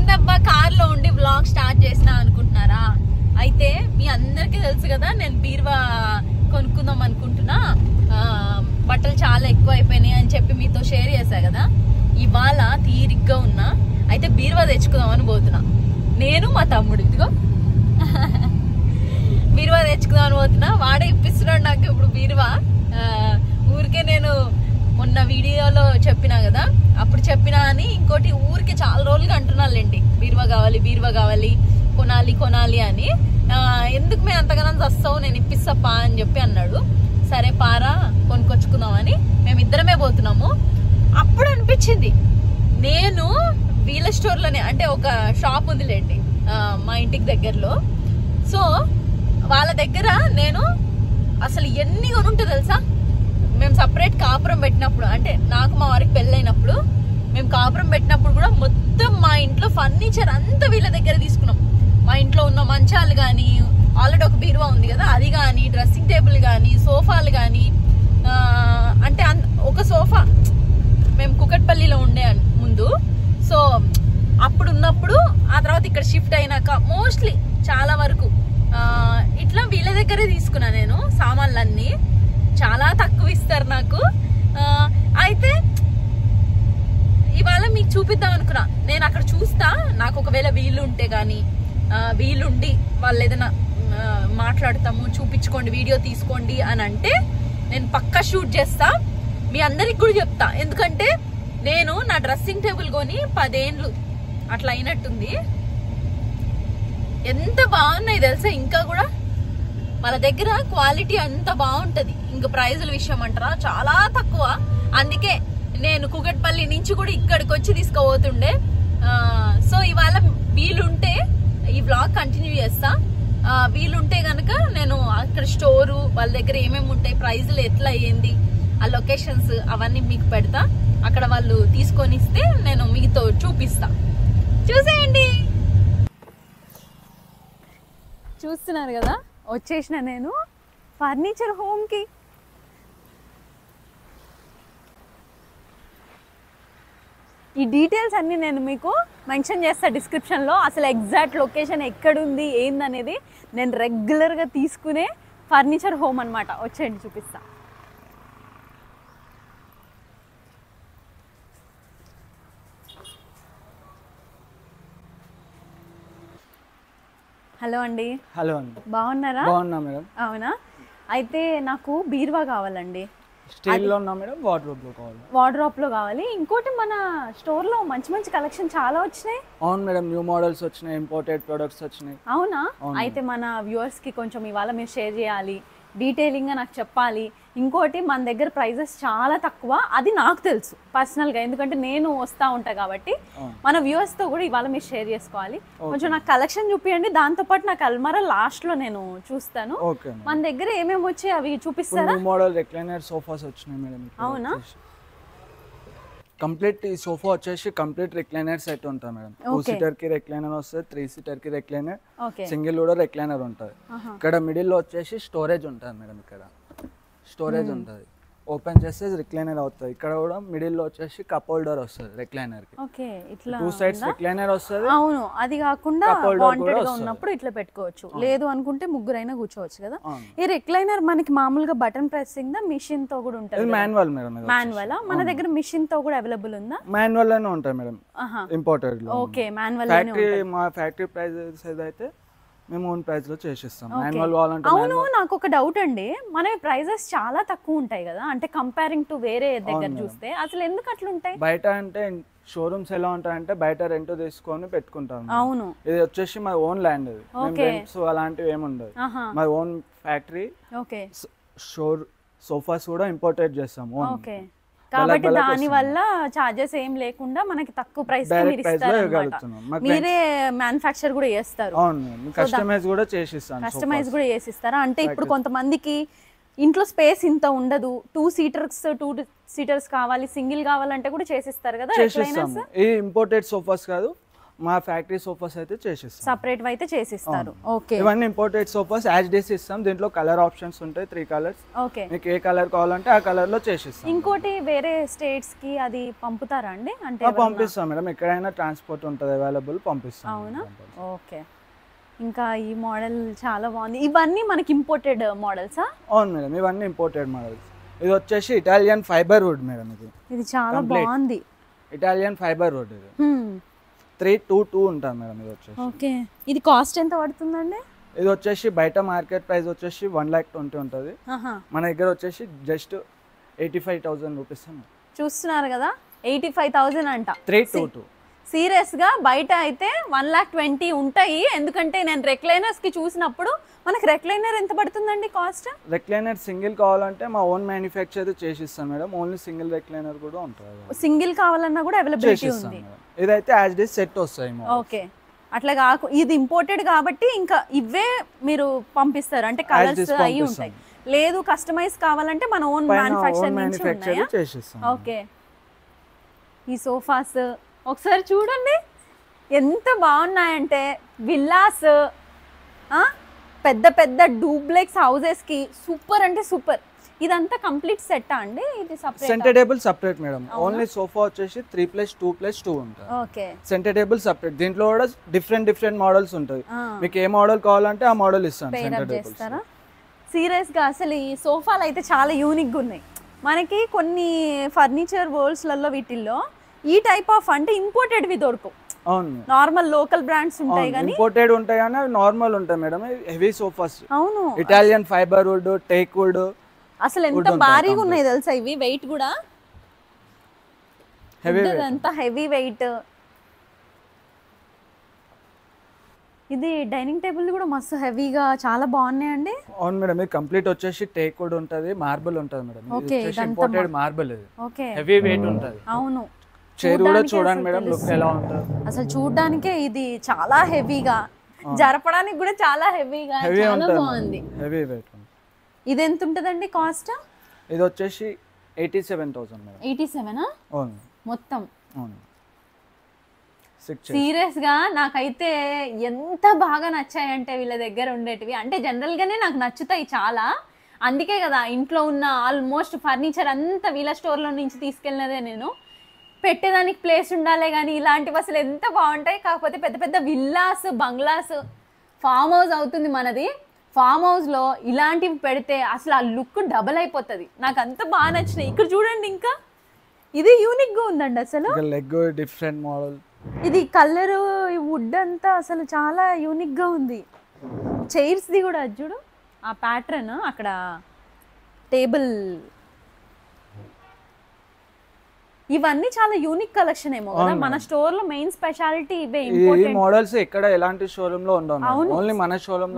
ఏందబ్బా కార్ లో ఉండి వ్లాగ్ స్టార్ట్ చేసినా అనుకుంటున్నారా? అయితే మీ అందరికి తెలుసు కదా, నేను బీరువా కొనుక్కుందాం అనుకుంటున్నా, బట్టలు చాలా ఎక్కువ అయిపోయినాయి అని చెప్పి మీతో షేర్ చేశా కదా. ఇవాళ తీరిగ్గా ఉన్నా, అయితే బీరువా తెచ్చుకుందామని పోతున్నా. నేను మా తమ్ముడు ఇదిగో బీరువా తెచ్చుకుందామని పోతున్నా. వాడే ఇప్పిస్తున్నాడు నాకు ఇప్పుడు బీరువా. ఊరికే నేను మొన్న వీడియోలో చెప్పినా కదా, అప్పుడు చెప్పినా అని ఇంకోటి ఊరికి చాలా రోజులుగా అంటున్నాళ్ళండి, బీరువా కావాలి బీరువా కావాలి, కొనాలి కొనాలి అని. ఎందుకు మేము అంతగానం వస్తావు, నేను ఇప్పిస్తాపా అని చెప్పి అన్నాడు. సరే పారా కొనుక్కొచ్చుకుందామని మేమిద్దరమే పోతున్నాము. అప్పుడు అనిపించింది, నేను వీళ్ళ స్టోర్లోనే, అంటే ఒక షాప్ ఉందిలేండి మా ఇంటికి దగ్గరలో. సో వాళ్ళ దగ్గర నేను అసలు ఎన్ని కొనుంటో తెలుసా. మేము సపరేట్ కాపురం పెట్టినప్పుడు, అంటే నాకు మా వారికి పెళ్ళైనప్పుడు మేము కాపురం పెట్టినప్పుడు కూడా మొత్తం మా ఇంట్లో ఫర్నిచర్ అంతా వీళ్ళ దగ్గర తీసుకున్నాం. మా ఇంట్లో ఉన్న మంచాలు కానీ, ఆల్రెడీ ఒక బీరువా ఉంది కదా అది కానీ, డ్రెస్సింగ్ టేబుల్ కానీ, సోఫాలు కానీ, అంటే ఒక సోఫా మేము కుకట్పల్లిలో ఉండే ముందు. సో అప్పుడు ఉన్నప్పుడు, ఆ తర్వాత ఇక్కడ షిఫ్ట్ అయినాక మోస్ట్లీ చాలా వరకు ఇట్లా వీళ్ళ దగ్గరే తీసుకున్నా నేను సామాన్లన్నీ. చాలా తక్కువ ఇస్తారు నాకు. అయితే ఇవాళ మీకు చూపిద్దాం అనుకున్నా. నేను అక్కడ చూస్తా, నాకు ఒకవేళ వీలు ఉంటే కానీ, వీలుండి వాళ్ళు ఏదైనా మాట్లాడతాము, చూపించుకోండి, వీడియో తీసుకోండి అని అంటే నేను పక్కా షూట్ చేస్తా, మీ అందరికి కూడా చెప్తా. ఎందుకంటే నేను నా డ్రెస్సింగ్ టేబుల్ కొని 10 ఏళ్ళు అట్లా అయినట్టుంది. ఎంత బాగున్నాయి తెలుసా. ఇంకా కూడా వాళ్ళ దగ్గర క్వాలిటీ అంత బాగుంటది. ఇంకా ప్రైజుల విషయం అంటారా, చాలా తక్కువ. అందుకే నేను కుకట్పల్లి నుంచి కూడా ఇక్కడికి వచ్చి తీసుకుపోతుండే. సో ఇవాళ వీలుంటే ఈ బ్లాగ్ కంటిన్యూ చేస్తా. వీలుంటే గనక నేను అక్కడ స్టోరు, వాళ్ళ దగ్గర ఏమేమి ఉంటాయి, ప్రైజులు ఎట్లా అయ్యింది, ఆ లొకేషన్స్ అవన్నీ మీకు పెడతా. అక్కడ వాళ్ళు తీసుకొని ఇస్తే నేను మీతో చూపిస్తా. చూసేయండి. చూస్తున్నారు కదా, వచ్చేసిన నేను ఫర్నిచర్ హోమ్కి. ఈ డీటెయిల్స్ అన్నీ నేను మీకు మెన్షన్ చేస్తా డిస్క్రిప్షన్లో. అసలు ఎగ్జాక్ట్ లొకేషన్ ఎక్కడుంది ఏందనేది నేను రెగ్యులర్గా తీసుకునే ఫర్నిచర్ హోమ్ అనమాట. వచ్చేయండి చూపిస్తా. హలో అండి. హలో అండి. బాగున్నారా? బాగున్నా మేడం. అవునా? అయితే నాకు బీరువా కావాలండి. స్టీల్లో ఉన్నా మేడం, వార్డ్రోబ్లో కావాలి. వార్డ్రోబ్లో కావాలి. ఇంకోటి మన స్టోర్లో మంచి మంచి కలెక్షన్ చాలా వచ్చినాయి. అవును మేడం, న్యూ మోడల్స్ వచ్చినాయి, ఇంపోర్టెడ్ ప్రొడక్ట్స్ వచ్చినాయి. అవునా? అయితే మన వ్యూవర్స్కి కొంచెం ఇవాళ మీరు షేర్ చేయాలి, డీటెయిలింగ్గా నాకు చెప్పాలి. ఇంకోటి మన దగ్గర ప్రైజెస్ చాలా తక్కువ, అది నాకు తెలుసు పర్సనల్గా, ఎందుకంటే నేను వస్తూ ఉంటాను కాబట్టి. మన వ్యూవర్స్తో కూడా ఇవాళ మీరు షేర్ చేసుకోవాలి. కొంచెం నాకు కలెక్షన్ చూపించండి, దాంతోపాటు నాకు అల్మారా లాస్ట్లో నేను చూస్తాను. మన దగ్గర ఏమేమి వచ్చాయి అవి చూపిస్తారా? మోడల్ రిక్లైనర్ సోఫాస్ వచ్చినాయి మేడం. అవునా? కంప్లీట్ ఈ సోఫా వచ్చేసి కంప్లీట్ రిక్లైనర్ సెట్ ఉంటుంది మేడం. 2 సీటర్ కి రిక్లైనర్ వస్తుంది, 3 సీటర్ కి రిక్లైనర్, సింగిల్ కూడా రిక్లైనర్ ఉంటుంది. ఇక్కడ మిడిల్ లో వచ్చేసి స్టోరేజ్ ఉంటుంది మేడం. ఇక్కడ స్టోరేజ్ ఉంటుంది, ఓపెన్ చేస్తే రిక్లైనర్ అవుతుంది. ఇక్కడ కూడా మిడిల్ లో వచ్చేసి కప్ హోల్డర్ వస్తుంది రిక్లైనర్ కి. ఓకే, ఇట్లా 2 సైడ్స్ రిక్లైనర్ వస్తుంది. అవును, అది కాకుండా వాంటెడ్ గా ఉన్నప్పుడు ఇట్లా పెట్టుకోవచ్చు, లేదు అనుకుంటే ముగ్గురైనా కూర్చోవచ్చు కదా. ఈ రిక్లైనర్ మనకి మామూలుగా బటన్ ప్రెస్సింగ్ దా, మిషన్ తో కూడా ఉంటుంది? Manual madam. మాన్యువల్. మన దగ్గర మిషన్ తో కూడా అవైలబుల్ ఉందా? మాన్యువల్ లోనే ఉంటాయి మేడం, ఇంపోర్టెడ్ లో. Okay, manual. మా ఫ్యాక్టరీ ప్రైస్ అయితే మేము ఓన్ ప్రైస్ లో చేసిస్తాం. మాన్యువల్ కావాలంటే. అవును, నాకు ఒక డౌట్ అండి, మన ప్రైజెస్ చాలా తక్కువ ఉంటాయి కదా, అంటే కంపేరింగ్ టు వేరే దగ్గర చూస్తే, అసలు ఎందుకు అట్లా ఉంటాయి? బయట అంటే షోరూమ్స్ ఎలా ఉంటాయంటే బయట రెంట్ తీసుకొని పెట్టుకుంటాం. అవును, ఇది వచ్చేసి మా ఓన్ ల్యాండ్, రెంట్స్ అలాంటివి ఏమి ఉండదు. మా ఓన్ ఫ్యాక్టరీ. ఓకే. సోఫాస్ కూడా ఇంపోర్టెడ్ చేస్తాం. ఓకే, కాబట్టి దాని వల్ల చార్జెస్ ఏం లేకుండా మనకి తక్కువ ప్రైస్ కి మీరు ఇస్తారు. మీరే మ్యానుఫ్యాక్చర్ కూడా చేస్తారు? అవును, కస్టమైజ్ కూడా చేసిస్తాను. కస్టమైజ్ కూడా చేసిస్తారా? అంటే ఇప్పుడు కొంతమందికి ఇంట్లో స్పేస్ ఇంత ఉండదు, 2 సీటర్స్ కావాలి, సింగిల్ కావాలంటే కూడా చేసిస్తారు కదా రిక్లైనర్స్. ఈ ఇంపోర్టెడ్ సోఫాస్ కాదు, మా ఫ్యాక్టరీ సోఫాస్ అయితే చేసిస్తాం. సెపరేట్ అయితే చేసిస్తారు. ఓకే. ఇవన్నీ ఇంపోర్టెడ్ సోఫాస్ యాజ్ డీస్ ఇస్తాం. దీంట్లో కలర్ ఆప్షన్స్ ఉంటాయి 3 కలర్స్. ఓకే. మీకు ఏ కలర్ కావాలంటే ఆ కలర్ లో చేసిస్తాం. ఇంకోటి వేరే స్టేట్స్ కి అది పంపుతారా అండి? అంటే పంపిస్తాం మేడం, ఎక్కడైనా ట్రాన్స్పోర్ట్ ఉంటుంది అవైలబుల్, పంపిస్తాం. అవునా? ఓకే. ఇంకా ఈ మోడల్ చాలా బాగుంది. ఇవన్నీ మనకి ఇంపోర్టెడ్ మోడల్సా? అవును మేడం, ఇవన్నీ ఇంపోర్టెడ్ మోడల్స్. ఇది వచ్చేసి ఇటాలియన్ ఫైబర్ వుడ్ మేడం. ఇది చాలా బాగుంది. Italian fibre wood. ఇది 322 ఉంటుంది మేడం. ఇది వచ్చేసి ఓకే. ఇది కాస్ట్ ఎంత పడుతుందండి? ఇది వచ్చేసి బయట మార్కెట్ ప్రైస్ వచ్చేసి 1,20,000 ఉంటుంది. మన దగ్గర వచ్చేసి జస్ట్ 85,000 రూపీస్. చూస్తున్నారు కదా, 85,000 అంట. 322. సీరియస్ గా బయట అయితే 1,20,000 ఉంటాయి. ఎందుకంటే నేను రెక్లైనర్స్ కి చూసినప్పుడు మనకి రెక్లైనర్ ఎంత పడుతుందండి కాస్ట్? రెక్లైనర్ సింగిల్ కావాలంటే మా ఓన్ మ్యానుఫ్యాక్చర్ చేసిస్తాం మేడం. ఓన్లీ సింగిల్ రెక్లైనర్ కూడా ఉంటుంది. సింగిల్ కావాలన్నా కూడా అవైలబిలిటీ ఉంది. ఇదైతే యాజ్ డీస్ సెట్ వస్తాయి. ఓకే. అట్లా కాకు, ఇది ఇంపోర్టెడ్ కాబట్టి ఇంకా ఇవే మీరు పంపిస్తారు అంటే కలర్స్ అయి ఉంటాయి. లేదు కస్టమైజ్ కావాలంటే మన ఓన్ మ్యానుఫ్యాక్చర్ నుంచి ఉన్నాయా? చేసిస్తాం. ఓకే. ఈ సోఫాస్ ఒకసారి చూడండి ఎంత బాగున్నాయంటే, విల్లాస్, పెద్ద పెద్ద డూప్లెక్స్ హౌసెస్ కి సూపర్ అంటే సూపర్. ఇదంతా కంప్లీట్ సెట్ అండి? ఇది separate? Centre table separate madam. Only sofa వచ్చేసి 3+2+2 ఉంటుంది. ఓకే. Centre table separate. దీంట్లో కూడా డిఫరెంట్ మోడల్స్ ఉంటాయి. మీకు ఏ మోడల్ కావాలంటే ఆ మోడల్ ఇస్తాను. సెంటర్ టేబుల్ సీరియస్ గా అసలు ఈ సోఫాలు అయితే చాలా యూనిక్ గా ఉన్నాయి. మనకి కొన్ని ఫర్నిచర్ వరల్డ్స్ లలో వీటిల్లో ఈ టైప్ ఆఫ్ అంటే ఇంపోర్టెడ్ వి దొరకవు. అవును. నార్మల్ లోకల్ బ్రాండ్స్ ఉంటాయి కానీ ఇంపోర్టెడ్ ఉంటాయి కానీ నార్మల్ ఉంటాయి మేడం. Heavy sofas. అవును. Italian fibre wood, teak wood. అసలు ఎంత భారీగా ఉన్నాయి తెలుసా ఇవి? వెయిట్ కూడా అంత హెవీ వెయిట్. ఇది డైనింగ్ టేబుల్ కూడా మస్తు హెవీగా చాలా బాగున్నాయండి. అవును మేడం, ఇది కంప్లీట్ వచ్చేసి టేక్ వుడ్ ఉంటది, మార్బుల్ ఉంటది మేడం. ఓకే. ఇంపోర్టెడ్ మార్బుల్ ఇది. ఓకే. హెవీ వెయిట్ ఉంటది. అవును. చైర్ కూడా చూడండి మేడం, లుక్ ఎలా ఉంటది. అసలు చూడడానికే ఇది చాలా హెవీగా, జరపడానికి కూడా చాలా హెవీగా, చాలా బాగుంది. Heavy weight. ఇది ఎంత ఉంటదండి కాస్ట్? ఇది వచ్చేసి 87,000 మేడం. 87? అవును. మొత్తం. అవును. సీరియస్ గా నాకైతే ఎంత బాగా నచ్చాయంటే వీళ్ళ దగ్గర ఉండేటివి. అంటే జనరల్ గానే నాకు నచ్చుతాయి చాలా. అందుకే కదా ఇంట్లో ఉన్న ఆల్మోస్ట్ ఫర్నిచర్ అంతా వీళ్ళ స్టోర్ లో నుంచి తీసుకెళ్ళినదే. నేను పెట్టేదానికి ప్లేస్ ఉండాలి కానీ ఇలాంటివి అసలు ఎంత బాగుంటాయి. కాకపోతే పెద్ద పెద్ద విల్లాస్, బంగ్లాస్, ఫామ్ హౌస్ అవుతుంది మనది. ఫామ్ హౌస్ లో ఇలాంటివి పెడితే అసలు ఆ లుక్ డబల్ అయిపోతుంది. నాకు అంత బాగా నచ్చినాయి. ఇక్కడ చూడండి, ఇంకా ఇది యూనిక్ గా ఉందండి అసలు. Leg different model. ఇది కలర్, వుడ్ అంతా అసలు చాలా యూనిక్ గా ఉంది. చైర్స్ ది కూడా చూడు, ఆ ప్యాటర్న్ అక్కడ టేబుల్, ఇవన్నీ చాలా యూనిక్ కలెక్షన్ ఏమో కదా. మన స్టోర్ లో మెయిన్ స్పెషాలిటీ ఇవే. ఈ మోడల్స్ ఎక్కడ ఎలాంటి షోరూమ్ లో ఉండవు, ఓన్లీ మన షోరూమ్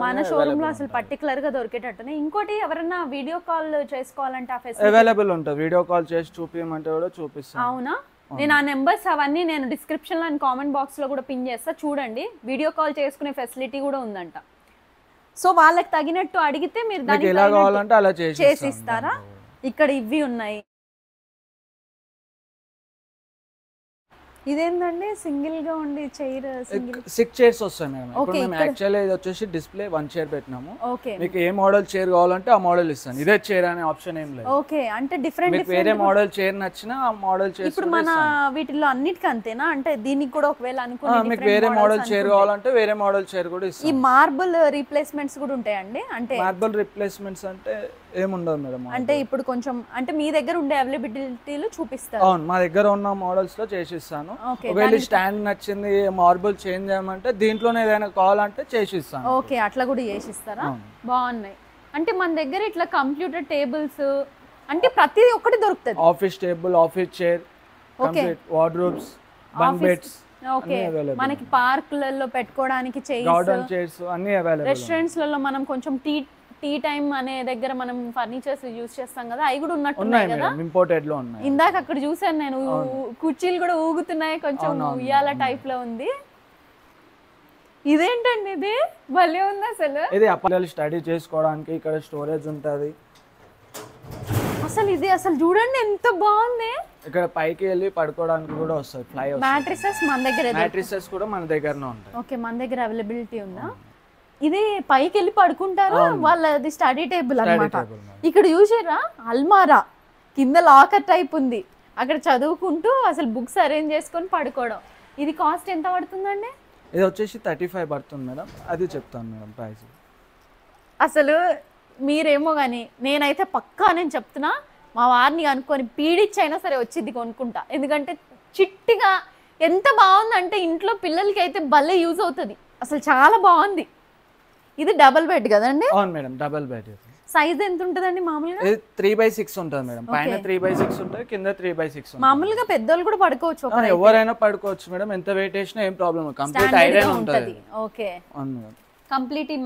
లో అసలు పర్టికులర్ గా దొరికేటట్టునే. ఇంకోటి ఎవరైనా వీడియో కాల్ చేసుకోవాలంటే ఆ ఫెసిలిటీ అవైలబుల్ ఉంటుంది. వీడియో కాల్ చేసి చూపించమంటే కూడా చూపిస్తాను. అవునా? నేను ఆ నెంబర్స్ అవన్నీ నేను డిస్క్రిప్షన్ లో, కామెంట్ బాక్స్ లో కూడా పిన్ చేస్తా, చూడండి. వీడియో కాల్ చేసుకునే ఫెసిలిటీ కూడా ఉందంట. సో వాళ్ళకి తగినట్టు అడిగితే మీరు దానికి ఎలా కావాలంటే అలా చేసిస్తారా? ఇక్కడ ఇవి ఉన్నాయి. ఇదేంటండి సింగిల్ గా ఉండి చైర్? 6 చైర్స్ వస్తాయి మేడం. ఇప్పుడు మేము యాక్చువల్లీ ఇది వచ్చేసి డిస్ప్లే 1 చైర్ పెట్టినాము. మీకు ఏ మోడల్ చైర్ కావాలంటే ఆ మోడల్ ఇస్తాను. ఇదే చైర్ అనే ఆప్షన్ ఏం లేదు. ఓకే. అంటే డిఫరెంట్ వేరే మోడల్ చైర్ నచ్చినా ఆ మోడల్ చైర్. ఇప్పుడు మన వీటిలో అన్నిటికీ అంతేనా? అంటే దీనికి కూడా ఒకవేళ అనుకున్నా మీకు వేరే మోడల్ చైర్ కావాలంటే వేరే మోడల్ చైర్ కూడా ఇస్తాం. ఈ మార్బుల్ రీప్లేస్మెంట్స్ కూడా ఉంటాయండి? అంటే మార్బుల్ రీప్లేస్మెంట్స్ అంటే ఏముండదు మేడం. అంటే ఇప్పుడు కొంచెం అంటే మీ దగ్గర ఉండే అవైలబిలిటీలు చూపిస్తారు? అవును, మా దగ్గర ఉన్న మోడల్స్ లో చేసిస్తాను. ఒకవేళ స్టాండ్ నచ్చింది, మార్బుల్ చేంజ్ చేయమంటే దీంట్లోనే ఏదైనా కావాలంటే చేసిస్తాను. ఓకే, అట్లా కూడా చేసిస్తారా? బాగున్నాయి. అంటే మన దగ్గర ఇట్లా కంప్యూటర్ టేబుల్స్ అంటే ప్రతి ఒక్కటి దొరుకుతుంది. Office table, office chair, complete wardrobes, bunk beds. Okay. మనకి పార్కులలో పెట్టుకోవడానికి చైర్స్ అన్ని అవైలబుల్. రెస్టారెంట్స్ లలో మనం కొంచెం టీ టైం అనే దగ్గర మనం ఫర్నిచర్స్ యూజ్ చేస్తాం కదా, అవి కూడా ఉన్నట్టున్నాయి కదా. ఇంపోర్టెడ్ లో ఉన్నాయి. ఇందాక అక్కడ చూసాను నేను, కుర్చీలు కూడా ఊగుతున్నాయి, కొంచెం ఉయ్యాల టైప్ లో ఉంది. ఇదేంటండి ఇది? భలే ఉంది అసలు. ఇది పిల్లలు స్టడీ చేసుకోవడానికి ఇక్కడ స్టోరేజ్ ఉంటది. అసలు ఇది అసలు చూడండి ఎంత బాగుంది. ఇక్కడ పైకి వెళ్ళి పడుకోవడానికి కూడా వస్తుంది, ఫ్లై వస్తుంది. మ్యాట్రిసెస్ మన దగ్గర మ్యాట్రిసెస్ కూడా మన దగ్గరనే ఉంటాయి. ఓకే, మన దగ్గర అవైలబిలిటీ ఉందా? ఇది పైకి వెళ్ళి పడుకుంటారా? వాళ్ళది స్టడీ టేబుల్ అన్నమాట. ఇక్కడ చూసారా అల్మారా, కింద లాకర్ టైప్ ఉంది, అక్కడ చదువుకుంటూ అసలు బుక్స్ అరేంజ్ చేసుకొని పడుకోవడం. ఇది కాస్ట్ ఎంత పడుతుందండి? ఇది వచ్చేసి 35 పడుతుంది మేడం, అది చెప్తాను మేడం ప్రైస్. అసలు మీరేమో కానీ నేనైతే పక్కా నేను చెప్తున్నా, మా వారిని అనుకొని పీడిచ్చైనా సరే వచ్చింది కొనుక్కుంటా. ఎందుకంటే చిట్టిగా ఎంత బాగుందంటే ఇంట్లో పిల్లలకి అయితే భలే యూజ్ అవుతుంది, అసలు చాలా బాగుంది. ఇది డబుల్ బెడ్ కదండి? అవును మేడం, డబుల్ బెడ్. సైజ్ ఎంత ఉంటుందండి మామూలుగా? 3x6 ఉంటుంది మేడం, పైన 3x6 ఉంటుంది, కింద 3x6. మామూలుగా పెద్దోళ్ళు కూడా పడుకోవచ్చు, ఎవరైనా పడుకోవచ్చు మేడం, ఎంత వెయిట్ వేసినా ఏం ప్రాబ్లం, కంప్లీట్ ఐరన్ ఉంటుంది. ఓకే, అవును మేడం. కంప్లీట్ ఈ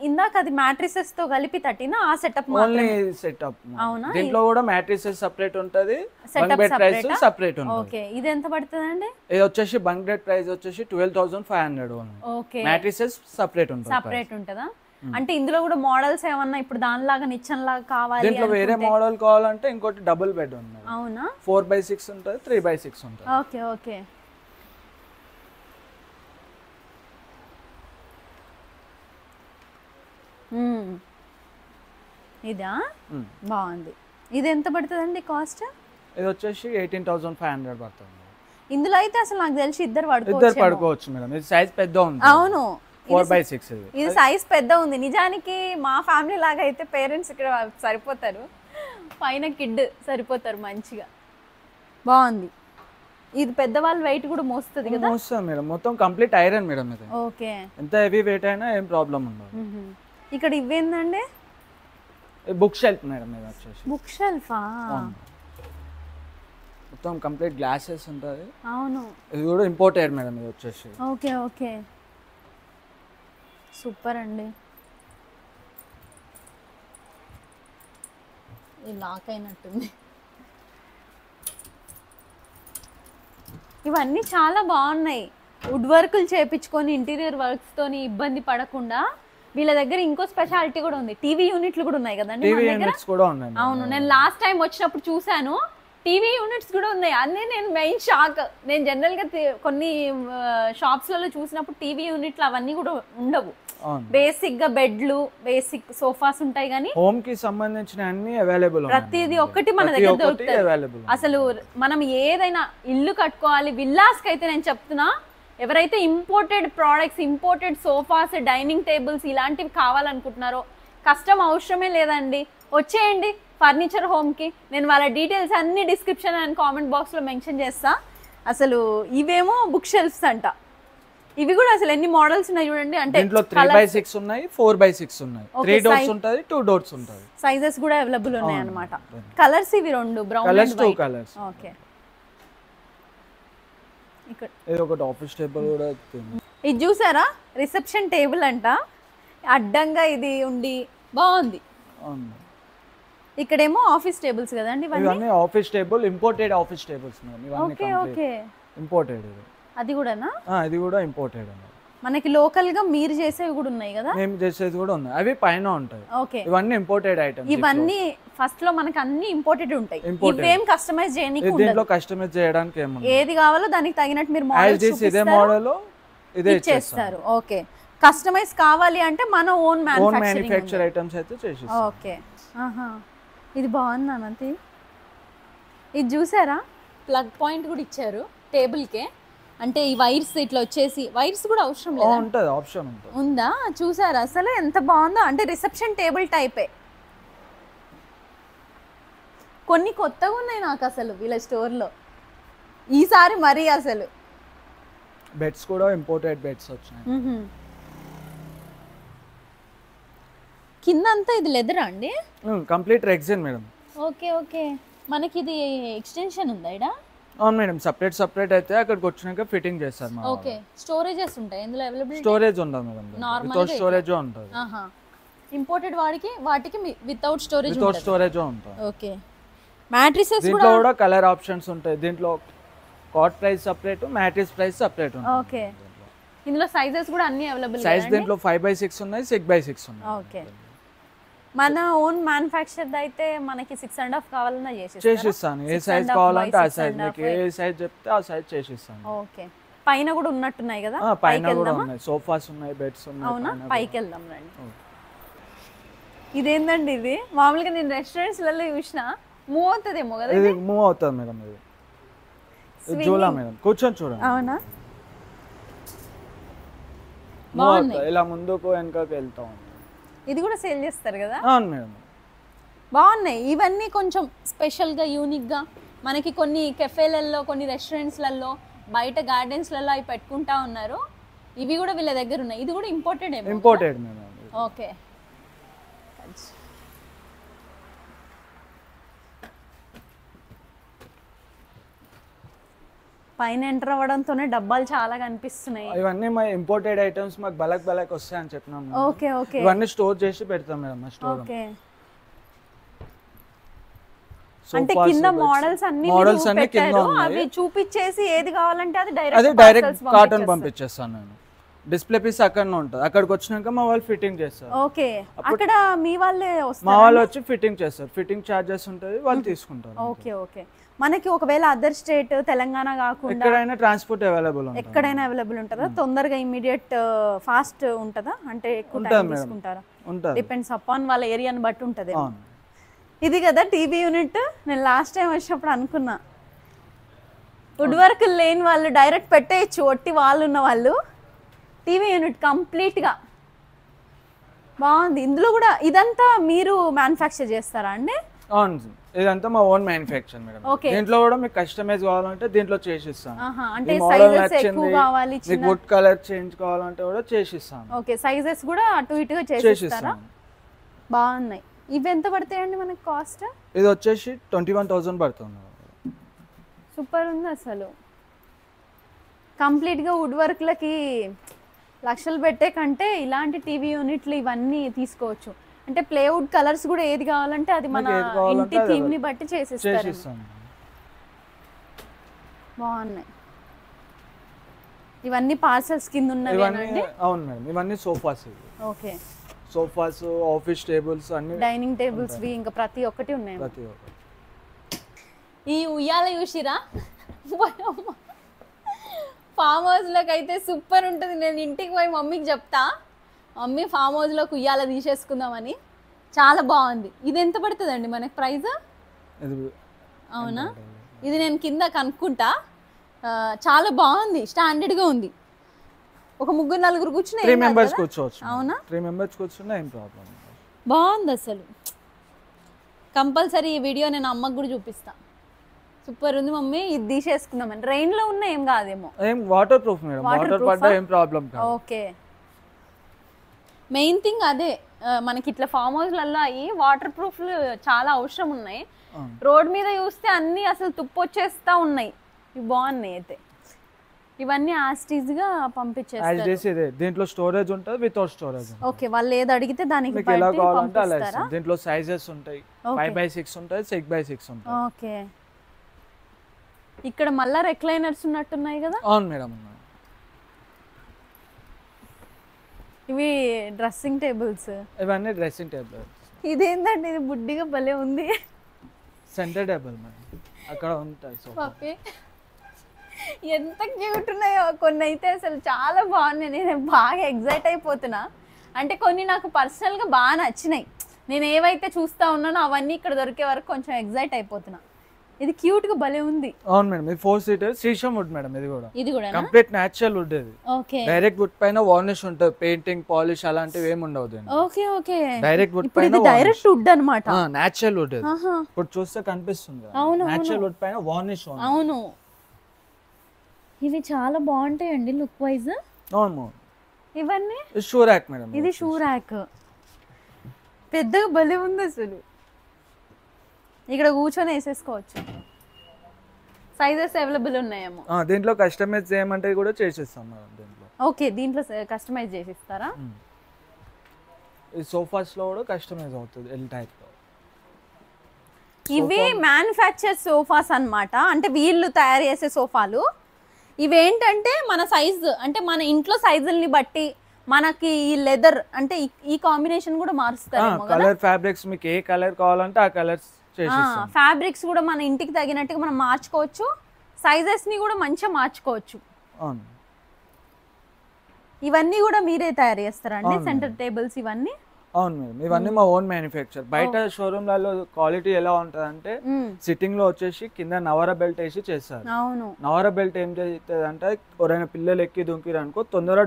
ఇందాక అది మ్యాట్రిసెస్ తో కలిపి తట్టిన ఆ సెటప్ ఓన్లీ సెటప్. అవునా? దీంట్లో కూడా మ్యాట్రిసెస్ సెపరేట్ ఉంటది, బంక్ బెడ్ ప్రైస్ సెపరేట్ ఉంటుంది. ఓకే, ఇది ఎంత పడుతుందండి? ఇది వచ్చేసి బంక్ బెడ్ ప్రైస్ వచ్చేసి 12,500 ఓన్లీ. ఓకే, మ్యాట్రిసెస్ సెపరేట్ ఉంటుంది. సెపరేట్ ఉంటదా? అంటే ఇందులో కూడా మోడల్స్ ఏమన్నా ఇప్పుడు దానిలాగా నిచ్చన్ లాగా కావాలి? దీంట్లో వేరే మోడల్ కావాలంటే ఇంకోటి డబుల్ బెడ్ ఉంది. అవునా? 4x6 ఉంటుంది, 3x6 ఉంటుంది. Okay okay. ఇదా బాగుంది. ఇది ఎంత పడుతుందండి కాస్ట్? ఇది వచ్చేసి 18,500 పడుతుంది. ఇందులో అయితే అసలు నాకు తెలిసి ఇద్దరు పడుకోవచ్చు మేడం, ఇది సైజ్ పెద్ద ఉంది. అవును, 4x6 ఇది సైజ్ పెద్ద ఉంది. నిజానికి మా ఫ్యామిలీ లాగా అయితే పేరెంట్స్ ఇక్కడ సరిపోతారు, పైన కిడ్ సరిపోతారు మంచిగా. బాగుంది. ఇది పెద్దవాళ్ళ వెయిట్ కూడా మోస్తుంది కదా? మోస్తుంది మేడం, మొత్తం కంప్లీట్ ఐరన్ మేడం ఇది. ఓకే, ఎంత హెవీ వెయిట్ అయినా ఏం ప్రాబ్లం ఉండదు. ఇక్కడ ఇవేందండి? బుక్ షెల్ఫ్ మేడం, ఇది వచ్చేసి బుక్ షెల్ఫా? మొత్తం కంప్లీట్ గ్లాసెస్ ఉంటుంది. అవును, ఇది కూడా ఇంపోర్టెడ్ మేడం, ఇది వచ్చేసి. ఓకే ఓకే, సూపర్ అండి. ఇది లాక్ అయినట్టుంది. ఇవన్నీ చాలా బాగున్నాయి. వుడ్ వర్కులు చేపించుకొని ఇంటీరియర్ వర్క్స్ తోని ఇబ్బంది పడకుండా వీళ్ళ దగ్గర ఇంకో స్పెషాలిటీ కూడా ఉంది, టీవీ యూనిట్లు కూడా ఉన్నాయి కదండి మన దగ్గర? అవును, నేను లాస్ట్ టైం వచ్చినప్పుడు చూసాను, టీవీ యూనిట్స్ కూడా ఉన్నాయి. అన్నీ నేను మెయిన్ షాక్. నేను జనరల్ గా కొన్ని షాప్స్ లలో చూసినప్పుడు టీవీ యూనిట్లు అవన్నీ కూడా ఉండవు. బేసిక్ గా బెడ్లు, బేసిక్ సోఫాస్ ఉంటాయి, కానీ హోమ్ కి సంబంధించిన అన్ని అవైలబుల్, ప్రతిది ఒక్కటి మన దగ్గర దొరుకుతుంది. అసలు మనం ఏదైనా ఇల్లు కట్టుకోవాలి, విల్లాస్ కి అయితే నేను చెప్తున్నా, ఎవరైతే imported products, imported sofas, dining tables ఇలాంటివి కావాలనుకుంటున్నారో కష్టం అవసరమే లేదండి, వచ్చేయండి ఫర్నిచర్ హోమ్ కి. నేను వాళ్ళ డీటెయిల్స్ అన్ని డిస్క్రిప్షన్ అండ్ కామెంట్ బాక్స్ లో మెన్షన్ చేస్తా. అసలు ఇవేమో బుక్ షెల్ఫ్స్ అంట, ఇవి కూడా అసలు ఎన్ని మోడల్స్ ఉన్నాయి చూడండి. అంటే 3x6 ఉన్నాయి, 4x6 ఉన్నాయి, 3 డోర్స్ ఉంటది, 2 డోర్స్ ఉంటది. సైజెస్ కూడా అవైలబుల్ ఉన్నాయి అన్నమాట. కలర్స్ ఇవి రెండు, brown and white. 2 colours. Okay, ఇక్కడ ఇది ఒకటి ఆఫీస్ టేబుల్ కూడా. ఇది చూసారా, రిసెప్షన్ టేబుల్ అంట, అడ్డంగా ఇది ఉండి బాగుంది. ఇక్కడేమో ఆఫీస్ టేబుల్స్ కదండి ఇవన్నీ office table, imported office tables madam ఇవన్నీ. Okay okay, imported. అది కూడానా? ఇది కూడా ఇంపోర్టెడ్ అండి. మనకి లోకల్ గా మీరు చేసేవి కూడా ఉన్నాయి కదా? మేము చేసేది కూడా ఉన్నాయి, అవి పైన ఉంటాయి. ఓకే, ఇవన్నీ ఇంపోర్టెడ్ ఐటమ్స్. ఇవన్నీ ఫస్ట్ లో మనకి అన్ని ఇంపోర్టెడ్ ఉంటాయి, ఇవేం కస్టమైజ్ చేయడానికి ఉండదు. దీంట్లో కస్టమైజ్ చేయడానికి ఏముంది, ఏది కావాలో దానికి తగినట్టు మీరు మోడల్ చూపిస్తారు, ఇదే మోడల్ ఇదే చేస్తారు. ఓకే, కస్టమైజ్ కావాలి అంటే మన ఓన్ మ్యానుఫ్యాక్చర్ ఐటమ్స్ అయితే చేసేస్తాం. ఓకే, ఆహా, ఇది బాగుంది అనంతి. ఇది చూసారా, ప్లగ్ పాయింట్ కూడా ఇచ్చారు టేబుల్ కే. అంటే ఈ వైర్స్ ఇట్లా వచ్చేసి, వైర్స్ కూడా అవసరం లేదా? ఉంటది, ఆప్షన్ ఉంటుంది. ఉందా? చూసారా అసలు ఎంత బాగుందో, అంటే రిసెప్షన్ టేబుల్ టైపే. కొన్ని కొత్తగా ఉన్నాయి నాకు అసలు వీళ్ళ స్టోర్లో ఈసారి మరీ. అసలు బెడ్స్ కూడా ఇంపోర్టెడ్ బెడ్స్ వచ్చాయి. కింద అంతా ఇది లెదర్ అండి? Complete rexine madam. Okay okay, మనకి ఇది ఎక్స్టెన్షన్ ఉందా ఇడా? అవును మేడం, సెపరేట్ అయితే అక్కడికి వచ్చినాక ఫిట్టింగ్ చేస్తారు. ఓకే, స్టోరేజెస్ ఉంటాయి ఇందులో అవైలబుల్? స్టోరేజ్ ఉండదు మేడం, వితౌట్ స్టోరేజ్ ఉంటుంది. ఇంపోర్టెడ్ వాటికి వితౌట్ స్టోరేజ్ ఉంటుంది. ఓకే, మ్యాట్రిసెస్ కూడా కలర్ ఆప్షన్స్ ఉంటాయి. దీంట్లో cot price separate, mattress price separate ఉంటుంది. ఓకే, ఇందులో సైజెస్ కూడా అన్ని అవైలబుల్. సైజ్ దీంట్లో 5x6 ఉన్నాయి, 6x6 ఉన్నాయి. ఓకే, మన ఓన్ మ్యానుఫ్యాక్చర్డ్ అయితే మనకి 6.5 కావాలన్నా చేసిస్తాను. ఏ సైజ్ కావాలంటే ఆ సైజ్, మీకు ఏ సైజ్ చెప్తే ఆ సైజ్ చేసిస్తాను. ఓకే. పైన కూడా ఉన్నట్టున్నాయి కదా? పైన కూడా ఉన్నాయి, సోఫాస్ ఉన్నాయి, బెడ్స్ ఉన్నాయి. అవునా? పైకి వెళ్దాం రండి. ఇదేందండి ఇది? మామూలుగా నేను రెస్టారెంట్స్లలో చూసినా మూవ్ అవుతుందేమో కదా? ఇది మూవ్ అవుతుంది మేడం. ఇది జూలా మేడం, కూర్చొని చూడండి. అవునా? మూవ్ అవుతుంది, ఇలా ముందుకు వెనకకు వెళ్తా ఉంటుంది. ఇది కూడా సేల్ చేస్తారు కదా? అవును మేడం. బాగున్నాయి ఇవన్నీ, కొంచెం స్పెషల్గా యూనిక్గా. మనకి కొన్ని కెఫేలలో, కొన్ని రెస్టారెంట్స్లలో, బయట గార్డెన్స్లలో అవి పెట్టుకుంటా ఉన్నారు. ఇవి కూడా వీళ్ళ దగ్గర ఉన్నాయి. ఇది కూడా ఇంపోర్టెడ్ ఏమో? Imported madam. ఓకే. పైన ఎంటర్ అవ్వడంతోనే డబ్బాలు చాలా కనిపిస్తున్నాయి. ఇవన్నీ మా ఇంపోర్టెడ్ ఐటమ్స్, మాకు బలక్ వస్తాయని చెప్పినాం. Okay okay. ఇవన్నీ స్టోర్ చేసి పెడతాం మేడం మా స్టోర్. ఓకే. అంటే కింద మోడల్స్ అన్ని పెట్టారు, అవి చూపించేసి ఏది కావాలంటే అది డైరెక్ట్ కార్టన్ పంపించేస్తాను నేను. డిస్ప్లే పీస్ అక్కడనే ఉంటుంది, అక్కడికి వచ్చినాక మా వాళ్ళు ఫిట్టింగ్ చేస్తారు. ఓకే. అక్కడ మీ వాళ్ళే వస్తారు? మా వాళ్ళు వచ్చి ఫిట్టింగ్ చేస్తారు, ఫిట్టింగ్ చార్జెస్ ఉంటుంది, వాళ్ళు తీసుకుంటారు. Okay okay. మనకి ఒకవేళ అదర్ స్టేట్, తెలంగాణ కాకుండా ఎక్కడైనా ట్రాన్స్పోర్ట్ అవైలబుల్ ఉంటుంది? ఎక్కడైనా అవైలబుల్ ఉంటుందా? తొందరగా ఇమీడియట్ ఫాస్ట్ ఉంటుందా? అంటే ఎక్కువ టైం తీసుకుంటారా? ఉంటుంది, డిపెండ్స్ అపాన్ వాళ్ళ ఏరియాని బట్టి ఉంటుంది. ఇది కదా టీవీ యూనిట్. నేను లాస్ట్ టైం వచ్చినప్పుడు అనుకున్నా వుడ్ వర్క్ లేని వాళ్ళు డైరెక్ట్ పెట్టేయచ్చు, ఒట్టి వాళ్ళు ఉన్న వాళ్ళు. టీవీ యూనిట్ కంప్లీట్గా బాగుంది. ఇందులో కూడా ఇదంతా మీరు మ్యానుఫ్యాక్చర్ చేస్తారా అండి? అవును, ఇదంతా మా ఓన్ మ్యానుఫ్యాక్చర్ మేడం. దీంట్లో కూడా మీకు కస్టమైజ్ కావాలంటే దీంట్లో చేసిస్తాం. అంటే సైజెస్ ఎక్కువ కావాలి, మీకు వుడ్ కలర్ చేంజ్ కావాలంటే కూడా చేసిస్తాం. ఓకే. సైజెస్ కూడా అటు ఇటుగా చేసిస్తారా? బాగున్నాయి. ఇవి ఎంత పడతాయండి మనకి కాస్ట్? ఇది వచ్చేసి 21,000 పడుతుంది. సూపర్ ఉంది అసలు. కంప్లీట్గా వుడ్ వర్క్లకి లక్షలు పెట్టే కంటే ఇలాంటి టీవీ యూనిట్లు ఇవన్నీ తీసుకోవచ్చు. అంటే ప్లేవుడ్ కలర్స్ కూడా ఏది కావాలంటే అది మన ఇంటి థీమ్ ని బట్టి చేసిస్తారు. బాగున్నాయి. ఇవన్నీ పార్సల్స్ కింద ఉన్నవేనండి? అవును మేడం, ఇవన్నీ sofas. Okay. Sofas, office tables, అన్ని డైనింగ్ టేబుల్స్, ఇంకా ప్రతి ఒక్కటి ఉన్నాయి. ప్రతి ఒక్కటి. ఈ ఉయ్యాల చూసిరా? ఫామ్ హౌస్లోకి అయితే సూపర్ ఉంటుంది. నేను ఇంటికి పోయి మమ్మీకి చెప్తా, మమ్మీ ఫామ్ హౌస్లోకి ఉయ్యాల తీసేసుకుందామని. చాలా బాగుంది. ఇది ఎంత పడుతుందండి మనకి ప్రైస్? అవునా? ఇది నేను కింద కనుక్కుంటా. చాలా బాగుంది, స్టాండర్డ్గా ఉంది. ఒక 3-4 కూర్చుని 3 మెంబర్స్ కూర్చోవచ్చు. అవునా? 3 మెంబర్స్ కూర్చున్నా ఏం ప్రాబ్లం. బాగుంది అసలు. కంపల్సరీ ఈ వీడియో నేను అమ్మకు కూడా చూపిస్తా. సూపర్ ఉంది మమ్మీ, ఇది తీసేసుకుందామని. రెయిన్ లో ఉన్న ఏం కాదేమో? ఏం వాటర్ ప్రూఫ్ మేడం, వాటర్ పడ్డా ఏం ప్రాబ్లం కాదు. ఓకే. మెయిన్ థింగ్ అదే, మనకి ఇట్లా ఫామ్ హౌస్లలో అయ్యి వాటర్ ప్రూఫ్లు చాలా అవసరం ఉన్నాయి. రోడ్ మీద చూస్తే అన్ని అసలు తుప్పొచ్చేస్తా ఉన్నాయి. ఇవి బాగున్నాయి. అయితే ఇవన్నీ యాస్టీజ్ గా పంపించేస్తారు. దీంట్లో స్టోరేజ్ ఉంటుంది, వితౌట్ స్టోరేజ్. ఓకే. వాళ్ళు ఏది అడిగితే దానికి ఎలా కావాలంటే అలా ఇస్తాం. దీంట్లో సైజెస్ ఉంటాయి, 5x6 ఉంటాయి, 6x6 ఉంటాయి. ఓకే. ఇక్కడ మళ్ళా రెక్లైనర్స్ ఉన్నట్టున్నాయి కదా? అవును మేడం. ఇవి డ్రెస్సింగ్ టేబుల్స్. ఇవన్నీ డ్రెస్సింగ్ టేబుల్స్. ఇదేంటండి, ఇది బుడ్డిగా భలే ఉంది. సెంటర్ టేబుల్ మేడం, అక్కడ ఉంటాయి. ఎంత క్యూట్ ఉన్నాయో. కొన్ని అయితే అసలు చాలా బాగున్నాయి. నేను బాగా ఎగ్జైట్ అయిపోతున్నా. అంటే కొన్ని నాకు పర్సనల్గా బాగా నచ్చినాయి. నేను ఏవైతే చూస్తా ఉన్నానో అవన్నీ ఇక్కడ దొరికే వరకు కొంచెం ఎగ్జైట్ అయిపోతున్నా. ఇది క్యూట్ గా భలే ఉంది. అవును మేడం, ఇది 4 సీటర్ శ్రీశం వుడ్ మేడం. ఇది కూడా కూడా కంప్లీట్ నేచురల్ వుడ్. ఇది ఓకే. డైరెక్ట్ వుడ్ పైన వార్నిష్ ఉంటుంది, పెయింటింగ్, పాలిష్ అలాంటివి ఏమి ఉండవు. Okay okay. డైరెక్ట్ వుడ్ పైన, ఇది డైరెక్ట్ వుడ్ అన్నమాట. Natural wood. ఇప్పుడు చూస్తే కనిపిస్తుంది కదా, నేచురల్ వుడ్ పైన వార్నిష్. అవును, ఇవి చాలా బాగుంటాయండి లుక్ వైజ్. అవును. ఇవన్నీ షూ ర్యాక్ మేడం. ఇది షూ ర్యాక్. పెద్దగా భలే ఉంది అసలు. ఇక్కడ కూర్చొని వేసేసుకోవచ్చు. సైజెస్ అవైలబుల్ ఉన్నాయేమో. దీంట్లో కస్టమైజ్ చేయమంటే కూడా చేసిస్తాం మేడం దీంట్లో. ఓకే, దీంట్లో కస్టమైజ్ చేసిస్తారా? ఈ సోఫాస్ లో కూడా కస్టమైజ్ అవుతుంది ఎల్ టైప్ లో. ఇవి మ్యానుఫ్యాక్చర్ సోఫాస్ అన్నమాట. అంటే వీళ్ళు తయారు చేసే సోఫాలు. ఇవేంటంటే మన సైజు, అంటే మన ఇంట్లో సైజుల్ని బట్టి మనకి ఈ లెదర్ అంటే ఈ కాంబినేషన్ కూడా మారుస్తారేమో కదా. కలర్ ఫ్యాబ్రిక్స్ మీకు ఏ కలర్ కావాలంటే ఆ కలర్స్ చేసిస్తాం. ఫ్యాబ్రిక్స్ కూడా మన ఇంటికి తగినట్టుగా మనం మార్చుకోవచ్చు, సైజెస్ ని కూడా మంచిగా మార్చుకోవచ్చు. అవును. ఇవన్నీ కూడా మీరే తయారు చేస్తారండి సెంటర్ టేబుల్స్ ఇవన్నీ? అవును మేడం, ఇవన్నీ మా ఓన్ మ్యానుఫ్యాక్చర్. బయట షోరూమ్లలో క్వాలిటీ ఎలా ఉంటదంటే సిట్టింగ్ లో వచ్చేసి కింద నవర బెల్ట్ వేసి చేస్తారు. అవును. నవర బెల్ట్ ఏం చేస్తుంది అంటే ఎవరైనా పిల్లలు ఎక్కి దుంకిరు అనుకో తొందరగా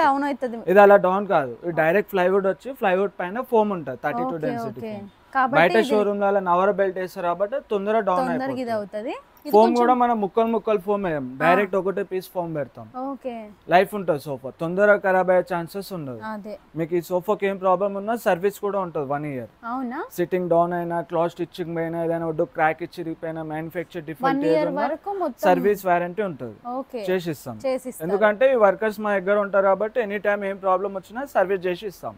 డౌన్ అవుతుంది. ఇది అలా డౌన్ కాదు, డైరెక్ట్ ప్లైవుడ్ వచ్చి ప్లైవుడ్ పైన ఫోమ్ ఉంటుంది 32 డెన్సిటీ ఫోమ్. బయట షోరూమ్ లలో నవర బెల్ట్ వేస్తారు కాబట్టి తొందరగా డౌన్ అయిపోతుంది. ఫోమ్ కూడా మనం ముక్కలు ఫోమ్ వేయం, డైరెక్ట్ ఒకటే పీస్ ఫోమ్ పెడతాం. లైఫ్ ఉంటుంది సోఫా, తొందరగా ఖరాబ్ అయ్యే ఛాన్సెస్ ఉండదు. మీకు ఈ సోఫాకి ఏం ప్రాబ్లం ఉన్నా సర్వీస్ కూడా ఉంటుంది 1 year. సిట్టింగ్ డౌన్ అయినా, క్లాత్ స్టిచ్చింగ్ అయినా, ఏదైనా ఒడ్డు క్రాక్ ఇచ్చిరిపోయినా, మ్యానుఫ్యాక్చర్ డిఫెక్ట్ సర్వీస్ వారంటీ ఉంటుంది, చేసిస్తాం. ఎందుకంటే ఈ వర్కర్స్ మా దగ్గర ఉంటారు కాబట్టి ఎనీ టైం ఏం ప్రాబ్లం వచ్చినా సర్వీస్ చేసి ఇస్తాం.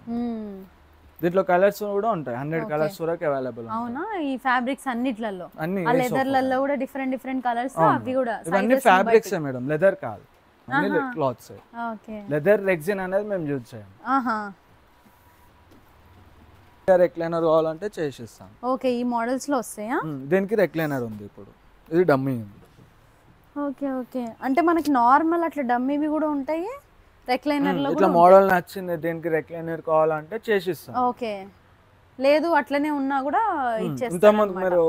దీంట్లో కలర్స్ కూడా ఉంటాయి, 100 కలర్స్ వరకు అవైలబుల్. అవునా? ఈ ఫ్యాబ్రిక్స్ అన్నిట్లలో, ఆ లెదర్లలో కూడా డిఫరెంట్ కలర్స్, అవి కూడా ఇవన్నీ ఫ్యాబ్రిక్స్ మేడం, లెదర్ కాదు, అన్ని క్లాత్స్. ఓకే. లెదర్ రెగ్జిన్ అనేది మేము యూజ్ చేయం. రెక్లైనర్ కావాలంటే చేసిస్తాం. ఓకే. ఈ మోడల్స్ లో వస్తాయా? దీనికి రెక్లైనర్ ఉంది ఇప్పుడు, ఇది డమ్మీ ఉంది. Okay okay. అంటే మనకి నార్మల్ అట్లా డమ్మీవి కూడా ఉంటాయి రెక్లైనర్ లో? ఇట్లా మోడల్ నచ్చింది దీనికి రెక్లైనర్ కావాలంటే చేసిస్తాం. ఓకే. లేదు అట్లనే ఉన్నా కూడా ఇచ్చేస్తాం. ఇంతకుముందు మీరు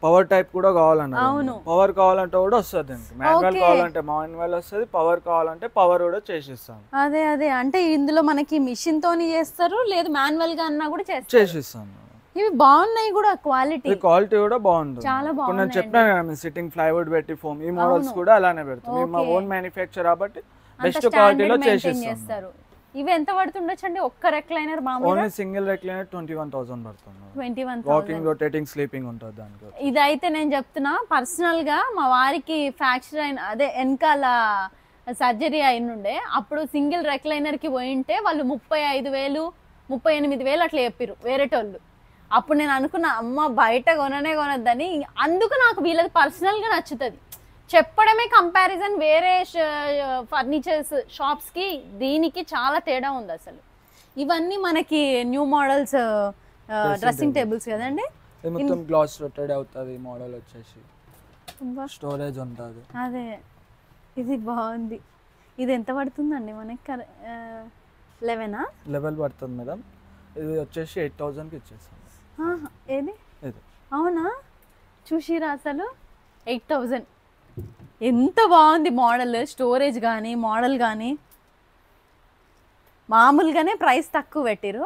పవర్ టైప్ కూడా కావాలన్నారు, పవర్ కావాలంటే కూడా వస్తుంది దీనికి. మాన్యువల్ కావాలంటే మాన్యువల్ వస్తుంది, పవర్ కావాలంటే పవర్ కూడా చేసిస్తాం. అదే అంటే ఇందులో మనకి మిషన్ తోని చేస్తారు, లేదు మాన్యువల్ గా అన్నా కూడా చేసిస్తాం. ఇవి బాగున్నాయి కూడా, క్వాలిటీ కూడా బాగుంది, చాలా బాగుంది. నేను చెప్పాను కదా సిట్టింగ్ ప్లైవుడ్ పెట్టి ఫోమ్, ఈ మోడల్స్ కూడా అలానే పెడతాం. మేము మా ఓన్ మ్యానుఫ్యాక్చర్ కాబట్టి బెస్ట్ క్వాలిటీలో చేసిస్తాం. ఇవి ఎంత పడుతుండొచ్చు అండి ఒక్క రెక్లైనర్? మామూలుగా ఓన్లీ సింగిల్ రెక్లైనర్ 21,000 పడుతుంది. 21,000. వాకింగ్, రొటేటింగ్, స్లీపింగ్ ఉంటుంది దానికి. ఇదైతే నేను చెప్తున్నా పర్సనల్ గా, మా వారికి ఫ్రాక్చర్ అయిన అదే వెనకాల సర్జరీ అయినుండే, అప్పుడు సింగిల్ రెక్లైనర్ కి పోయింటే వాళ్ళు 35,000 38,000 అట్లా చెప్పిరు వేరేటోళ్ళు. అప్పుడు నేను అనుకున్నా అమ్మ బయట కొనొద్దని. అందుకు నాకు వీళ్ళది పర్సనల్ గా నచ్చుతుంది చెప్పడమే. కంపారిజన్ వేరే ఫర్నిచర్స్ షాప్స్ కి దీనికి చాలా తేడా ఉంది అసలు. ఇవన్నీ మనకి న్యూ మోడల్స్ డ్రెస్సింగ్ టేబుల్స్ కదండి. మొత్తం గ్లాస్ రొటేట్ అవుతుంది, మోడల్ వచ్చేసి స్టోరేజ్ ఉంటుంది. అదే, ఇది బాగుంది. ఇది ఎంత పడుతుందండి మనకి? 11 పడుతుంది మేడం. ఇది వచ్చేసి 8,000కి ఇచ్చేస్తాం. ఏది? అవునా? చూసిరా అసలు 8,000. ఎంత బాగుంది మోడల్, స్టోరేజ్ కానీ మోడల్ కానీ. మామూలుగానే ప్రైస్ తక్కువ పెట్టిరు,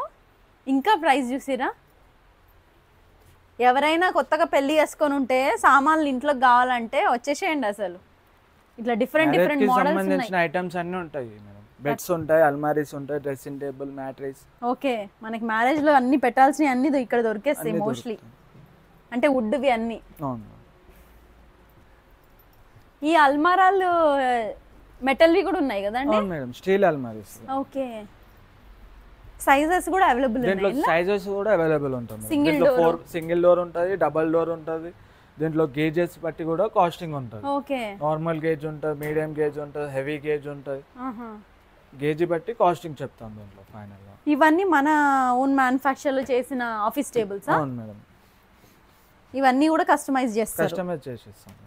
ఇంకా ప్రైస్ చూసిరా. ఎవరైనా కొత్తగా పెళ్లి చేసుకొని ఉంటే సామాన్లు ఇంట్లోకి కావాలంటే వచ్చేసేయండి. అసలు ఇట్లా డిఫరెంట్ సంబంధించిన ఐటమ్స్ అన్ని ఉంటాయి మేడం. బెడ్స్ ఉంటాయి, అల్మారీస్ ఉంటాయి, డ్రెస్సింగ్ టేబుల్, మ్యాట్రెస్. ఓకే. మనకి మ్యారేజ్ లో అన్ని పెట్టాల్సినవి అన్ని ఇక్కడ దొరికేస్తాయి మోస్ట్లీ, అంటే వుడ్వి అన్ని. అవును. ఈ అల్మారాలు మెటల్వి కూడా ఉన్నాయి కదండి? అవును మేడం, స్టీల్ అల్మారీస్. ఓకే. సైజెస్ కూడా అవైలబుల్ ఉన్నాయి. దీంట్లో సైజెస్ కూడా అవైలబుల్ ఉంటుంది. సింగిల్ డోర్ ఉంటుంది, డబుల్ డోర్ ఉంటుంది. దీంట్లో గేజెస్ బట్టి కూడా కాస్టింగ్ ఉంటుంది. ఓకే. నార్మల్ గేజ్ ఉంటుంది, మీడియం గేజ్ ఉంటుంది, హెవీ గేజ్ ఉంటుంది. గేజ్ బట్టి కాస్టింగ్ చెప్తాం దీంట్లో ఫైనల్ గా. ఇవన్నీ మన ఓన్ మ్యానుఫ్యాక్చర్ లో చేసిన ఆఫీస్ టేబుల్స్? అవును మేడం. ఇవన్నీ కూడా కస్టమైజ్ చేస్తారు? కస్టమైజ్ చేసిస్తాం.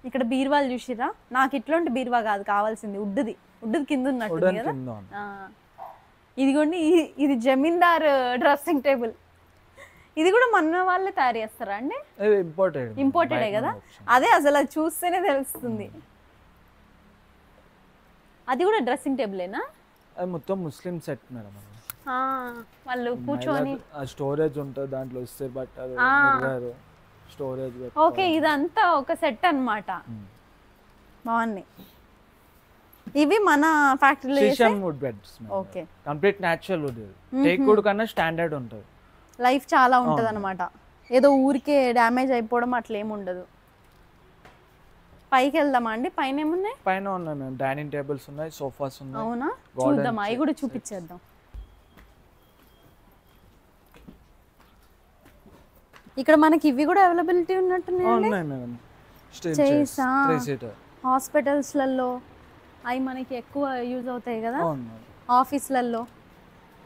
ఇక్కడ బీరువాలు చూసిరా? నాకు ఇట్లాంటి బీరువా కాదు కావాల్సింది, వుడ్ది కింద ఉన్నట్టు కదా. ఇదిగోండి, ఇది జమీందార్ డ్రెస్సింగ్ టేబుల్. ఇది కూడా మన వాళ్ళే తయారు చేస్తారా అండి? ఇంపోర్టెడే కదా. అదే అసలు అది చూస్తేనే తెలుస్తుంది. అది కూడా డ్రెస్సింగ్ టేబులేనా? అది మొత్తం ముస్లిం సెట్ మేడం. వాళ్ళు కూర్చొని స్టోరేజ్ ఉంటుంది దాంట్లో, ఇస్తే బట్టలు, స్టోరేజ్. ఓకే. ఇదంతా ఒక సెట్ అన్నమాట. బాగున్నాయి. ఇవి మన ఫ్యాక్టరీలో చేసే wood beds. Okay. Complete natural wood. Teak wood కన్నా స్టాండర్డ్ ఉంటుంది. లైఫ్ చాలా ఉంటుంది అన్నమాట. ఏదో ఊరికే డ్యామేజ్ అయిపోవడం అట్లా ఏమి ఉండదు. పైకి వెళ్దామా అండి? పైన ఏమున్నాయి? పైన ఉన్నాయి మేము, డైనింగ్ టేబుల్స్ ఉన్నాయి, సోఫాస్ ఉన్నాయి. అవునా? చూద్దాం, అవి కూడా చూపించేద్దాం. ఇక్కడ మనకి ఇవి కూడా అవైలబిలిటీ ఉన్నట్టున్నాయి. హాస్పిటల్స్లలో అవి మనకి ఎక్కువ యూజ్ అవుతాయి కదా. ఆఫీస్లలో,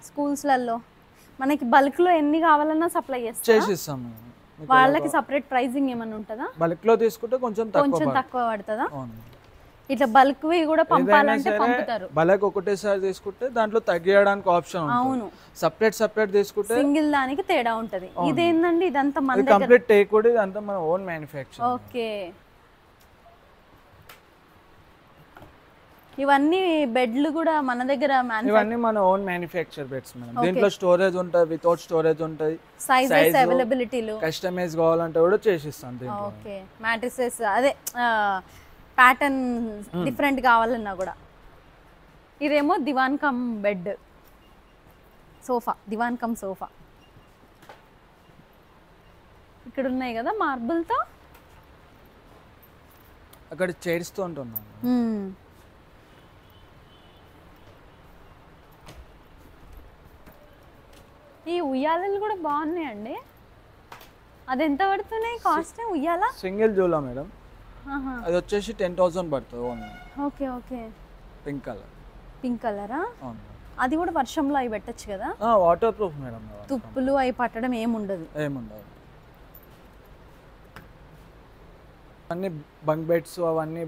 స్కూల్స్లలో మనకి బల్క్లో ఎన్ని కావాలన్నా సప్లై చేసిస్తాం. వాళ్ళకి సపరేట్ ప్రైజింగ్ ఏమైనా ఉంటుందా? బల్క్లో తీసుకుంటే కొంచెం తక్కువ పడుతుందా? ఇట్లా బల్క్ కూడా పంపాలంటే పంపుతారు. బల్క్ ఒకటేసారి తీసుకుంటే దాంట్లో తగ్గించడానికి ఆప్షన్ ఉంటుంది. అవును, సెపరేట్ తీసుకుంటే సింగిల్ దానికి తేడా ఉంటది. ఇదేందండి ఇదంతా మన దగ్గర కంప్లీట్ టేక్ కూడా ఇదంతా మన ఓన్ మ్యానుఫ్యాక్చర్. ఓకే, ఇవన్నీ బెడ్లు కూడా మన దగ్గర ఇవన్నీ మన ఓన్ మ్యానుఫ్యాక్చర్ బెడ్స్ మేడం. దీంట్లో స్టోరేజ్ ఉంటుంది, వితౌట్ స్టోరేజ్ ఉంటుంది, సైజెస్ అవైలబిలిటీలు కస్టమైజ్ కావాలంటే కూడా చేసిస్తాం దీంట్లో. ఓకే, మ్యాట్రిసెస్ అదే ప్యాటర్న్ డిఫరెంట్ కావాలన్నా కూడా. ఇదేమో దివాన్ కమ్ బెడ్, సోఫా, దివాన్ కమ్ సోఫా. ఇక్కడ ఉన్నాయి కదా మార్బుల్తో, అక్కడ చైర్స్ తో ఉంటున్నాను. ఈ ఉయ్యాలలు కూడా బాగున్నాయండి. అది ఎంత పడుతున్నాయి కాస్ట్ ఉయ్యాల? సింగిల్ జూలా మేడం, అది వచ్చేసి 10,000 పడుతుంది ఓన్లీ. ఓకే ఓకే, పింక్ కలరా? అది కూడా వర్షంలో అవి పెట్టచ్చు కదా? వాటర్ ప్రూఫ్ మేడం, తుప్పులు అవి పట్టడం ఏముండదు. అన్ని బంక్ బెడ్స్ అవన్నీ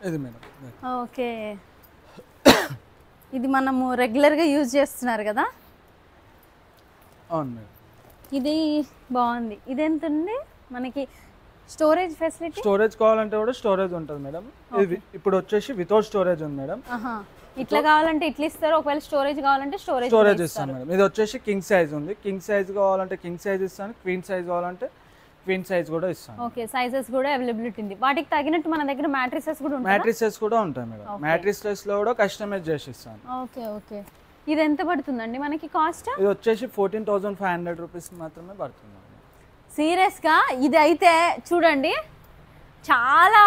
ఇది మేడం. ఓకే, ఇది మనము రెగ్యులర్గా యూజ్ చేస్తున్నారు కదా? అవును మేడం. ఇది బాగుంది. ఇది ఎంత ఉంది మనకి స్టోరేజ్ ఫెసిలిటీ? స్టోరేజ్ కావాలంటే కూడా స్టోరేజ్ ఉంటుంది మేడం. ఇది ఇప్పుడు వచ్చేసి వితౌట్ స్టోరేజ్ ఉంది మేడం. ఇట్లా కావాలంటే ఇట్లా ఇస్తారు, ఒకవేళ స్టోరేజ్ కావాలంటే స్టోరేజ్ ఇస్తాను మేడం. ఇది వచ్చేసి కింగ్ సైజ్ ఉంది, కింగ్ సైజ్ కావాలంటే కింగ్ సైజ్ ఇస్తాను, క్వీన్ సైజ్ కావాలంటే క్వీన్ సైజ్ కూడా ఇస్తాను. ఓకే, సైజెస్ కూడా అవైలబిలిటీ ఉంది. వాటికి తగినట్టు మన దగ్గర మ్యాట్రిసెస్ కూడా ఉంటాయి. మ్యాట్రిసెస్ కూడా ఉంటాయి మేడం. మ్యాట్రిసెస్ లో కూడా కస్టమైజ్ చేసి ఇస్తాను. ఓకే ఓకే, ఇది ఎంత పడుతుందండి మనకి కాస్ట్? ఇది వచ్చేసి 14,500 రూపీస్ మాత్రమే పడుతుంది. సీరియస్గా ఇది అయితే చూడండి, చాలా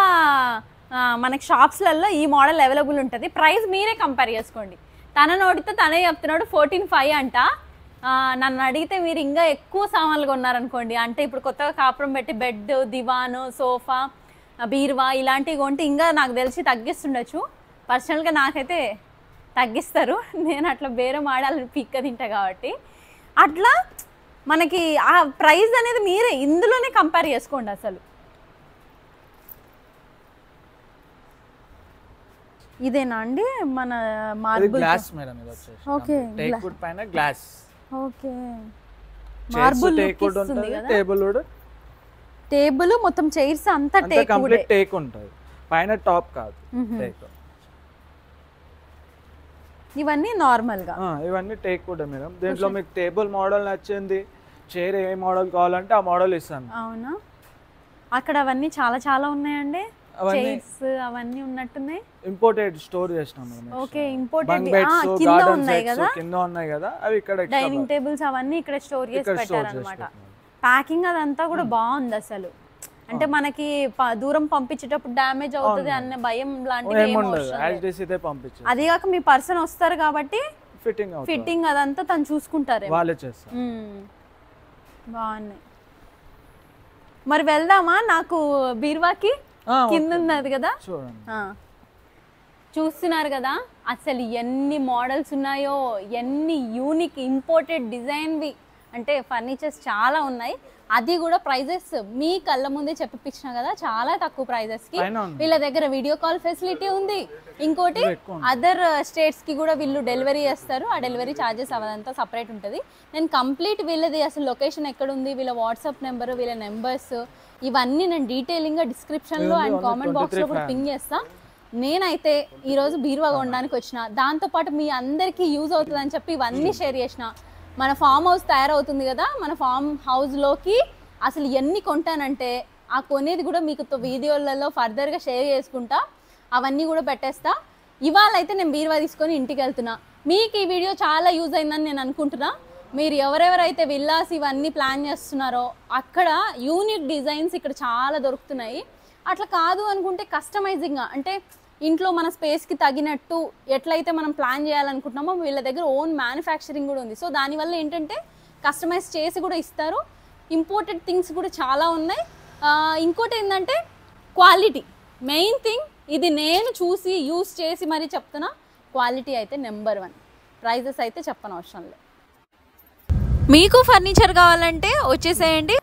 మనకి షాప్స్లలో ఈ మోడల్ అవైలబుల్ ఉంటుంది. ప్రైస్ మీరే కంపేర్ చేసుకోండి. తన నోటితో తనే చెప్తున్నాడు 14,500 అంట. నన్ను అడిగితే మీరు ఇంకా ఎక్కువ సామాన్లు కొన్నారనుకోండి, అంటే ఇప్పుడు కొత్తగా కాపురం పెట్టి బెడ్, దివాను, సోఫా, బీరువా ఇలాంటివి కొంటే ఇంకా నాకు తెలిసి తగ్గిస్తుండొచ్చు. పర్సనల్గా నాకైతే తగ్గిస్తారు, నేను అట్లా బేరం ఆడాలని పిక్క తింటా కాబట్టి. అట్లా మనకి ఆ ప్రైస్ అనేది మీరే ఇందులోనే కంపేర్ చేసుకోండి. అసలు ఇదేనా అండి మన మార్బుల్? గ్లాస్ మేడం ఇది వచ్చేసి. ఓకే, టేక్ వుడ్ పైన glass. Okay, marble teak wood ఉంటుంది, టేబుల్ వుడ్, టేబుల్ మొత్తం చైర్స్ అంతా టేక్ వుడ్, కంప్లీట్ టేక్ ఉంటుంది, పైన టాప్ కాదు టేక్. ఇవన్నీ నార్మల్ గా ఇవన్నీ టేక్ వుడ్ మేడం. దీంట్లో మీకు టేబుల్ మోడల్ నచ్చింది, చైర్ ఏ మోడల్ కావాలంటే ఆ మోడల్ ఇస్తాను. అవునా, అక్కడ అవన్నీ చాలా చాలా ఉన్నాయండి, చైర్స్ అవన్నీ ఉన్నట్టున్నాయి. ఇంపోర్టెడ్ స్టోర్ చేస్తాం మేడం. ఓకే, ఇంపోర్టెడ్ కింద ఉన్నాయి కదా, కింద ఉన్నాయి కదా, అవి ఇక్కడ డైనింగ్ టేబుల్స్ అవన్నీ ఇక్కడ స్టోర్ చేసి పెట్టారన్నమాట. ప్యాకింగ్ అదంతా కూడా బాగుంది అసలు. అంటే మనకి దూరం పంపించేటప్పుడు డ్యామేజ్ అవుతుంది అన్న భయం లాంటిది అది కాక మీ పర్సన్ వస్తారు కాబట్టి ఫిట్టింగ్ అదంతా తను చూసుకుంటారు. బాగున్నాయి. మరి వెళ్దామా? నాకు బీరువాకి కింద ఉన్నది కదా, చూస్తున్నారు కదా అసలు ఎన్ని మోడల్స్ ఉన్నాయో, ఎన్ని యూనిక్ ఇంపోర్టెడ్ డిజైన్వి, అంటే ఫర్నిచర్స్ చాలా ఉన్నాయి. అది కూడా ప్రైజెస్ మీ కళ్ళ ముందే చెప్పిపించిన కదా, చాలా తక్కువ ప్రైజెస్ కి వీళ్ళ దగ్గర వీడియో కాల్ ఫెసిలిటీ ఉంది. ఇంకోటి అదర్ స్టేట్స్ కి కూడా వీళ్ళు డెలివరీ చేస్తారు. ఆ డెలివరీ ఛార్జెస్ అదంతా సపరేట్ ఉంటుంది. నేను కంప్లీట్ వీళ్ళది అసలు లొకేషన్ ఎక్కడ ఉంది, వీళ్ళ వాట్సాప్ నెంబర్, వీళ్ళ నెంబర్స్ ఇవన్నీ నేను డీటెయిలింగ్ గా డిస్క్రిప్షన్ లో అండ్ కామెంట్ బాక్స్ లో కూడా పింగ్ చేస్తా. నేనైతే ఈరోజు బీరువా కొనడానికి వచ్చిన, దాంతోపాటు మీ అందరికీ యూజ్ అవుతుంది అని చెప్పి ఇవన్నీ షేర్ చేసిన. మన ఫామ్ హౌస్ తయారవుతుంది కదా, మన ఫామ్ హౌస్లోకి అసలు ఎన్ని కొంటానంటే ఆ కొనేది కూడా మీకు వీడియోలలో ఫర్దర్గా షేర్ చేసుకుంటా, అవన్నీ కూడా పెట్టేస్తా. ఇవాళ అయితే నేను బీరువా తీసుకొని ఇంటికి వెళ్తున్నా. మీకు ఈ వీడియో చాలా యూజ్ అయిందని నేను అనుకుంటున్నా. మీరు ఎవరెవరైతే విల్లాస్ ఇవన్నీ ప్లాన్ చేస్తున్నారో అక్కడ యూనిక్ డిజైన్స్ ఇక్కడ చాలా దొరుకుతున్నాయి. అట్లా కాదు అనుకుంటే కస్టమైజింగ్గా, అంటే ఇంట్లో మన స్పేస్కి తగినట్టు ఎట్లయితే మనం ప్లాన్ చేయాలనుకుంటున్నామో వీళ్ళ దగ్గర ఓన్ మ్యానుఫ్యాక్చరింగ్ కూడా ఉంది. సో దానివల్ల ఏంటంటే కస్టమైజ్ చేసి కూడా ఇస్తారు. ఇంపోర్టెడ్ థింగ్స్ కూడా చాలా ఉన్నాయి. ఇంకోటి ఏంటంటే క్వాలిటీ, మెయిన్ థింగ్ ఇది నేను చూసి యూస్ చేసి మరీ చెప్తున్నా, క్వాలిటీ అయితే నెంబర్ 1. ప్రైజెస్ అయితే చెప్పనవసరం లేదు. మీకు ఫర్నిచర్ కావాలంటే వచ్చేసేయండి.